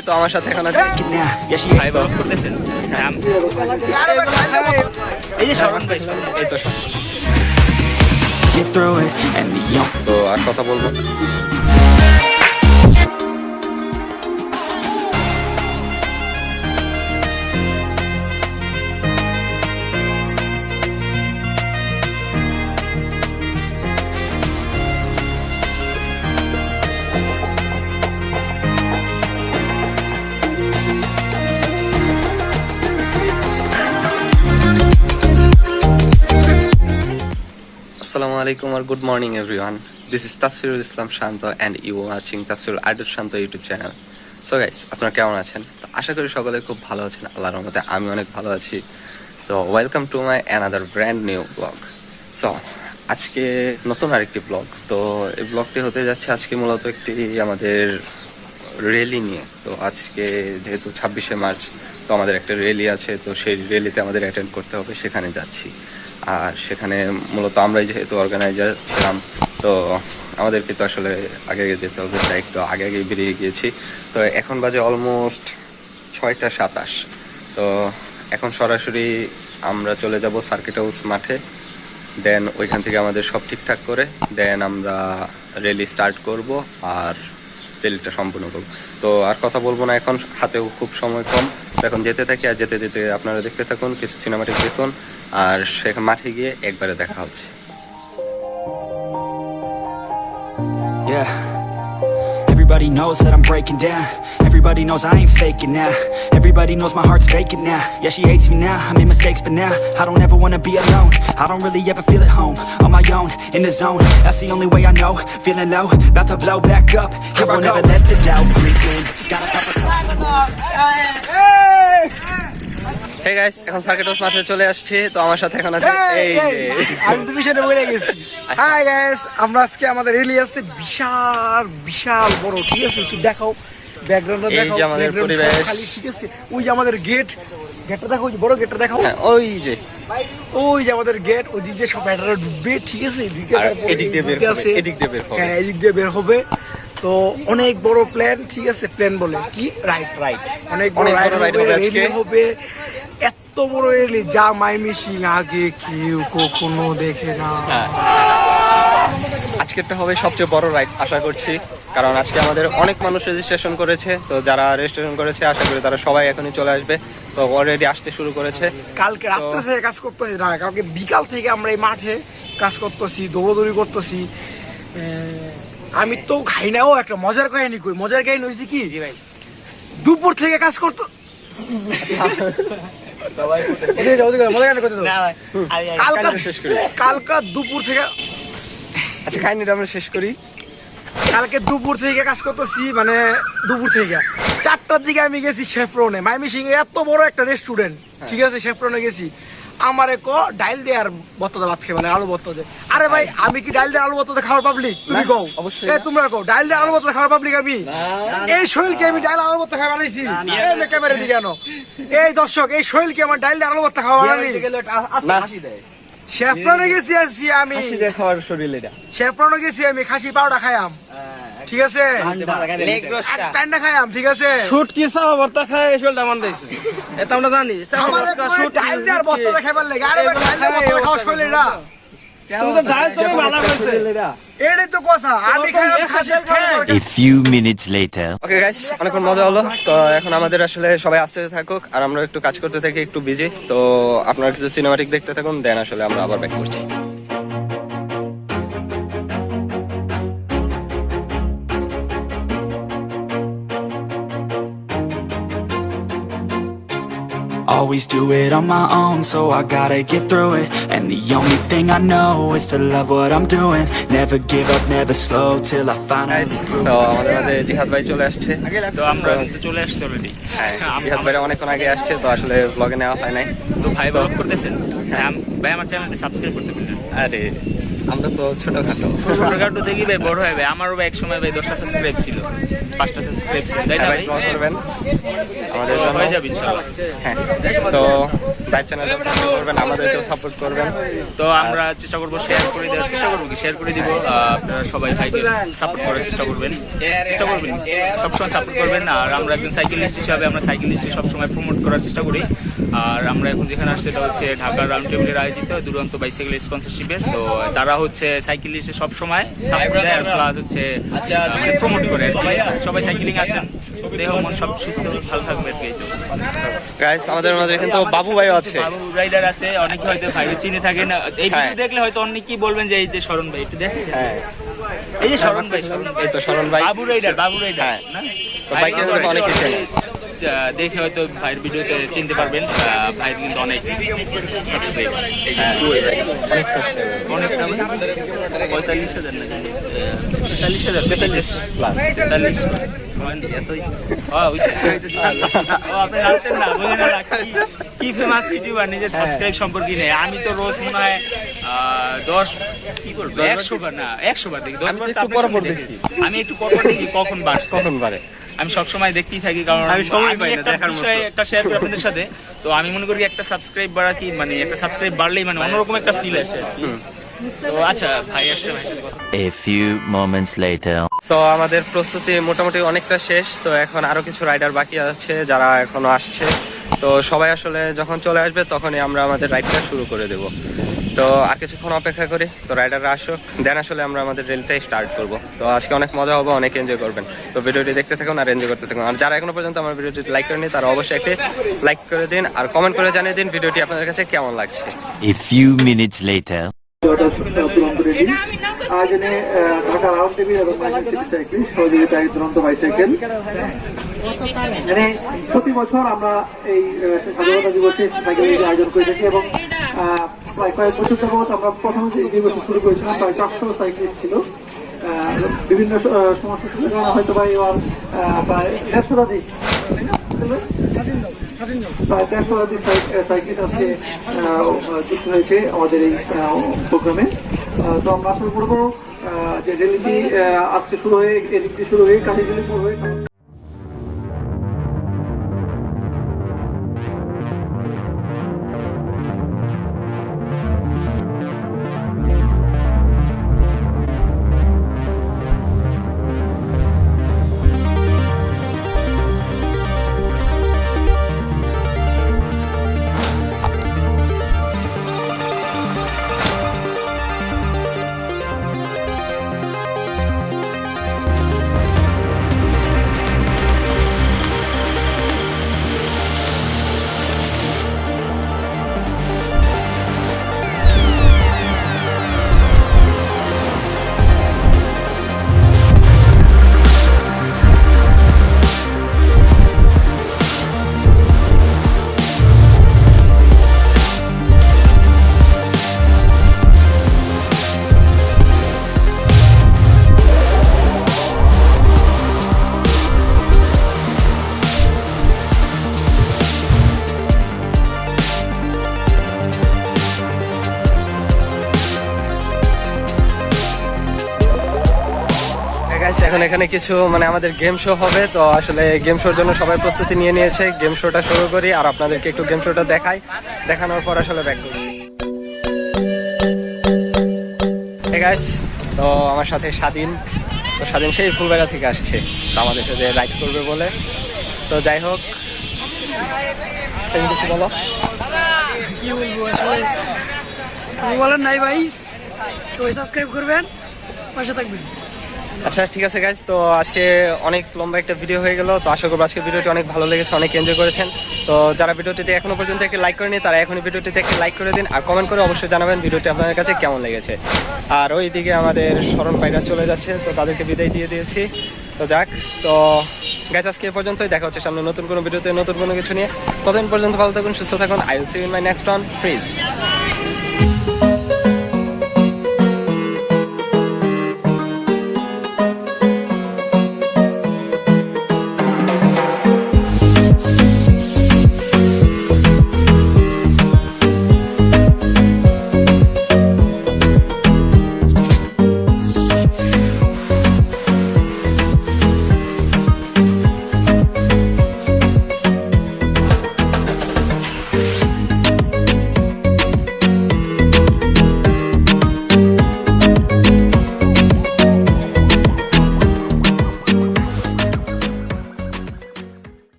তো আমার সাথে এখন আছে ভাই ব্লগ করতেছেন। এই যে শরণ ভাই, এই তো তো আর কথা বলবো। Assalamu alaikum or good morning everyone. This is Tafsirul Islam Shanto and you are watching Tafsirul Adil Shanto YouTube channel. So guys, আপনারা কেমন আছেন? তো আশা করি সকলে খুব ভালো আছেন। আল্লাহর রহমতে আমি অনেক ভালো আছি। তো welcome to my another brand new blog. So আজকে নতুন আরেকটি ব্লগ। তো এই ব্লগটি হতে যাচ্ছে আজকে মূলত একটি আমাদের র্যালি নিয়ে। তো আজকে যেহেতু 26শে মার্চ, তো আমাদের একটা র্যালি আছে, তো সেই র্যালিতে আমাদের অ্যাটেন্ড করতে হবে, সেখানে যাচ্ছি। আর সেখানে মূলত আমরাই যেহেতু অর্গানাইজার ছিলাম, তো আমাদেরকে তো আসলে আগে যেতে হবে, তাই একটু আগে বেরিয়ে গিয়েছি। তো এখন বাজে অলমোস্ট 6:27। তো এখন সরাসরি আমরা চলে যাব সার্কিট হাউস মাঠে। দেন ওইখান থেকে আমাদের সব ঠিকঠাক করে দেন আমরা র্যালি স্টার্ট করব আর র্যালিটা সম্পূর্ণ করব। তো আর কথা বলবো না, এখন হাতেও খুব সময় কম। তো এখন যেতে থাকি, আর যেতে যেতে আপনারা দেখতে থাকুন, কিছু সিনেমাটিক দেখুন, আর সেখানে মাঠে গিয়ে একবারে দেখা হচ্ছে। Yeah. Everybody knows that I'm breaking down. Everybody knows I ain't faking now. Everybody knows my heart's vacant now. Yeah, she hates me now, I made mistakes but now I don't ever wanna be alone. I don't really ever feel at home. On my own, in the zone, that's the only way I know. Feeling low, about to blow back up. Here I'll never let the doubt creep in. Got a couple hey guys, এখন circuit house মাঠে চলে আসছে। তো আমার সাথে এখন আছে এই আমি তো পিছনে বলে গেছি। হাই গাইস, আমরা আজকে আমাদের রেলি আছে বিশাল বিশাল বড়, ঠিক আছে? কি দেখাও ব্যাকগ্রাউন্ডটা, দেখাও এই যে আমাদের পরিবেশ খালি, ঠিক আছে? ওই যে আমাদের গেটটা দেখো, ওই যে বড় গেটটা দেখাও। ওই যে আমাদের গেট, ওই দিক দিয়ে সব ব্যাটারা ঢুকবে, ঠিক আছে? এদিক দিয়ে বের হবে, এদিক দিয়ে বের হবে। হ্যাঁ, এদিক দিয়ে বের হবে। তো অনেক বড় প্ল্যান, ঠিক আছে? প্ল্যান বলে কি, রাইট, অনেক বড় রাইড হবে। এত বড় রেলি যা ময়মনসিংহ আগে কেউ কখনো দেখে না। আজকেরটা হবে সবচেয়ে বড় রাইড আশা করছি, কারণ আজকে আমাদের অনেক মানুষ রেজিস্ট্রেশন করেছে। তো যারা রেজিস্ট্রেশন করেছে আশা করি তারা সবাই এখনই চলে আসবে। তো অলরেডি আসতে শুরু করেছে। কালকে রাত্রে থেকে কাজ করতেছি না, কালকে বিকাল থেকে আমরা এই মাঠে কাজ করতেছি, দৌড়াদৌড়ি করতেছি। আমি তো খাই নাও, একটা মজার কাহিনী কই। মজার কাহিনী হয়েছে কি, দুপুর থেকে কাজ করতো। কালকা দুপুর থেকে, আচ্ছা কাহিনীটা আমরা শেষ করি। কালকে দুপুর থেকে কাজ করতেছি, মানে দুপুর থেকে 4টার দিকে আমি গেছি শেফরনে, ময়মনসিংহে এত বড় একটা রেস্টুরেন্ট, ঠিক আছে? শেফরনে গেছি। আমারে ডাইল দিয়ে আর বত্তা ভাত খেয়ে, মানে আলু বত্তা দে। আরে ভাই, আমি কি ডাইল দিয়ে আলু বত্তা খাওয়ার পাবলিক? তুমি কও, তোমরা কও ডাইল দিয়ে আলু বত্তা খাওয়ার পাবলিক? আমি এই শৈলকে আমি ডাইল আলু বত্তা খাওয়া বানাইছি? ক্যামেরা দিকে কেন? এই দর্শক, এই শৈলকে আমার ডাইল দিয়ে আলু বত্তা খাওয়া বানাইনি। শেফরনে গেছি আমি, শেফরনে গেছি আমি, খাসি পাউডার খাইয়াম, ঠিক আছে? ঠান্ডা খাইয়াম, ঠিক আছে? শুট কি সাবা ভর্তা খায় শোলটা মান দিছে, এটা আমরা জানি। শুট ডাইল দিয়ে আর বত্তা খাইবার লাগে। আরে ভাই, ডাইল দিয়ে বত্তা খাওয়া শৈলেরা, তুমি তো ডাইল তুমি ভালো কইছে। এটাই তো কথা। আমি খাইয়াম খাসি খাই। A few minutes later. Okay guys, অনেকক্ষণ মজা হলো। তো এখন আমাদের আসলে সবাই আসতে থাকুক, আর আমরা একটু কাজ করতে থাকি, একটু বিজি। তো আপনারা কিছু সিনেমাটিক দেখতে থাকুন, দেন আসলে আমরা আবার ব্যাক করছি। Always do it on my own, so I gotta get through it. And the only thing I know is to love what I'm doing. Never give up, never slow till I finally prove তো আমাদের মাঝে জিহাদ ভাই চলে আসছে। তো আমরা চলে আসছি অলরেডি। হ্যাঁ, জিহাদ ভাই অনেকক্ষণ আগে আসছে, তো আসলে ব্লগে নেওয়া হয় নাই। তো ভাই ব্লগ করতেছেন। ভাই আমার চ্যানেলটি সাবস্ক্রাইব করতে বললেন। আরে আমরা তো ছোটখাটো। ছোটখাটো দেখি ভাই বড় হয় ভাই। আমারও ভাই এক সময় ভাই 10টা সাবস্ক্রাইব ছিল, 5টা সাবস্ক্রাইব ছিল, তাই না হ্যাঁ ভাই? ভাই, দোয়া করবেন আমাদের জন্য। হয়ে যাবে ইনশাআল্লাহ। হ্যাঁ, তো ভাই চ্যানেলটা সাপোর্ট করবেন, আমাদেরকেও সাপোর্ট করবেন। তো আমরা চেষ্টা করবো শেয়ার করে দেওয়ার চেষ্টা করবো, শেয়ার করে দিব। আপনারা সবাই ভাইকে সাপোর্ট করার চেষ্টা করবেন, সবসময় সাপোর্ট করবেন। আর আমরা একজন সাইকেলিস্ট হিসাবে আমরা সাইকেলিস্টকে সবসময় প্রমোট করার চেষ্টা করি। আর আমরা এখন যেখানে আসছি সেটা হচ্ছে ঢাকা রাউন্ড টেবিলের আয়োজিত দুরন্ত বাইসাইকেল স্পন্সরশিপের। তো তারা হচ্ছে সাইকেলিস্টে সবসময় সাপোর্ট দেয় আর প্লাস হচ্ছে প্রমোট করে আর কি। সবাই সাইকেলিং আসেন, দেহ মন সব সুস্থ ভালো থাকবে আর কি। গাইস, আমাদের মাঝে কিন্তু বাবু ভাইও আছে। বাবু রাইডার আছে, অনেকে হয়তো ভাই চিনে থাকেন। এই ভিডিও দেখলে হয়তো অনেকেই বলবেন যে এই যে শরণ ভাই, একটু দেখেন। হ্যাঁ, এই যে শরণ ভাই, এই তো শরণ ভাই, বাবু রাইডার হ্যাঁ। না? তো ভাইকে হয়তো অনেকে চেনে। দেখে হয়তো ভাইয়ের ভিডিওতে চিনতে পারবেন। ভাইয়ের কিন্তু অনেক সাবস্ক্রাইবার, অনেক subscriber। অনেক 45,000 না 43,000 Plus। 43 এতই। আপনি জানতেন না, বুঝলেন না কি ফেমাস ইউটিউবার নিজের সাবস্ক্রাইব সম্পর্কে নেই। আমি তো রোজ মনে হয় 10 কি বলবো 100 বার না 100 বার দেখি। 10 বার তো পরপর দেখি, আমি একটু পরপর দেখি কখন বাড়ে। আমি সবসময় দেখতেই থাকি, কারণ আমি একটা বিষয় একটা শেয়ার করি আপনাদের সাথে। তো আমি মনে করি একটা সাবস্ক্রাইব বাড়া কি মানে একটা সাবস্ক্রাইব বাড়লেই মানে অন্যরকম একটা ফিল আসে। তো আচ্ছা ভাই আসছে, ভাইয়ের সাথে কথা। A few moments later. তো আমাদের প্রস্তুতি মোটামুটি অনেকটা শেষ। তো এখন আরো কিছু রাইডার বাকি আছে যারা এখনো আসছে। তো সবাই আসলে যখন চলে আসবে তখনই আমরা আমাদের রাইডটা শুরু করে দেব। তো আর কিছুক্ষণ অপেক্ষা করি, তো রাইডাররা আসুক, দেন আসলে আমরা আমাদের রেলটাই স্টার্ট করব। তো আজকে অনেক মজা হবে, অনেক এনজয় করবেন। তো ভিডিওটি দেখতে থাকুন আর এনজয় করতে থাকুন। আর যারা এখনো পর্যন্ত আমার ভিডিওটি লাইক করেনি তারা অবশ্যই একটি লাইক করে দিন আর কমেন্ট করে জানিয়ে দিন ভিডিওটি আপনাদের কাছে কেমন লাগছে। A few minutes later. আয়োজনে ঢাকা রাউন্ড টেবিল এবং সাইকেল সহযোগিতায় দুরন্ত বাইসাইকেল। মানে প্রতি বছর আমরা এই স্বাধীনতা দিবসে সাইকেলের আয়োজন করে থাকি এবং প্রায় কয়েক বছর যাবত আমরা প্রথমে যে দিবসে শুরু করেছিলাম প্রায় 400 সাইকেলিস্ট ছিল। বিভিন্ন সমস্যার সুবিধা কারণে হয়তো বা এবার প্রায় 150 প্রায় 150 সাইকেলিস্ট আজকে যুক্ত হয়েছে আমাদের এই প্রোগ্রামে। তো আমরা আশা করবো যে রেলিটি আজকে শুরু হয়ে এদিকটি শুরু হয়ে কালীগুলি শুরু হয়ে এখন এখানে কিছু মানে আমাদের গেম শো হবে। তো আসলে গেম শোর জন্য সবাই প্রস্তুতি নিয়ে নিয়েছে। গেম শোটা শুরু করি আর আপনাদেরকে একটু গেম শোটা দেখাই, দেখানোর পর আসলে ব্যাক করছি। Hey guys, তো আমার সাথে স্বাধীন। তো স্বাধীন সেই ফুলবেড়া থেকে আসছে, তো আমাদের সাথে রাইড করবে বলে। তো যাই হোক, কিছু বলো। কি বলবো আসলে বলেন নাই ভাই, সবাই সাবস্ক্রাইব করবেন, পাশে থাকবেন। আচ্ছা ঠিক আছে গাইজ, তো আজকে অনেক লম্বা একটা ভিডিও হয়ে গেল। তো আশা করবো আজকে ভিডিওটি অনেক ভালো লেগেছে, অনেক এনজয় করেছেন। তো যারা ভিডিওটিতে এখনো পর্যন্ত একটি লাইক করেনি তারা এখনই ভিডিওটিতে একটি লাইক করে দিন আর কমেন্ট করে অবশ্যই জানাবেন ভিডিওটি আপনাদের কাছে কেমন লেগেছে। আর ওইদিকে আমাদের স্মরণ পাইরা চলে যাচ্ছে, তো তাদেরকে বিদায় দিয়ে দিয়েছি। তো যাক, তো গাইজ আজকে এ পর্যন্তই, দেখা হচ্ছে সামনে নতুন কোনো ভিডিওতে নতুন কোনো কিছু নিয়ে। ততদিন পর্যন্ত ভালো থাকুন, সুস্থ থাকুন। I will see you in my next one. Please.